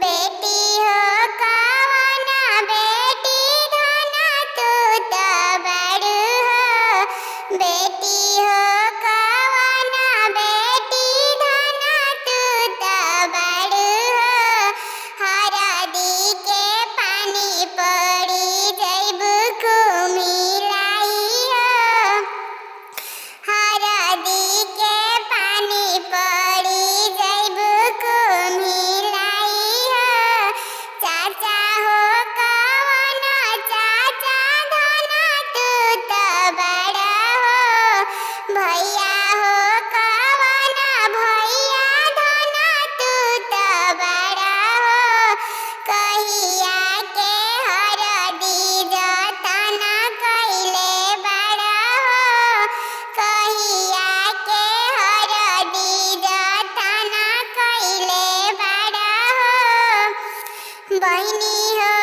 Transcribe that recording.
बेटी हो कवना बेटी धना तू तो बड़ू हो। बेटी हो कवना बेटी धना तू तो बड़ू हो। हरदी के पानी पड़ी जैबू कुमिलाई हो। हरदी के पानी पड़ी जैबू कुमिलाई हो। चाचा हो कवना चाचा धना तू तो बड़ा हो। भैया हो कवना भैया धना तू तो बड़ा हो। कहिया के हरदी जतना कइले बड़ा हो। कहिया के हरदी जतना कइले बड़ा हो। बहिनी हो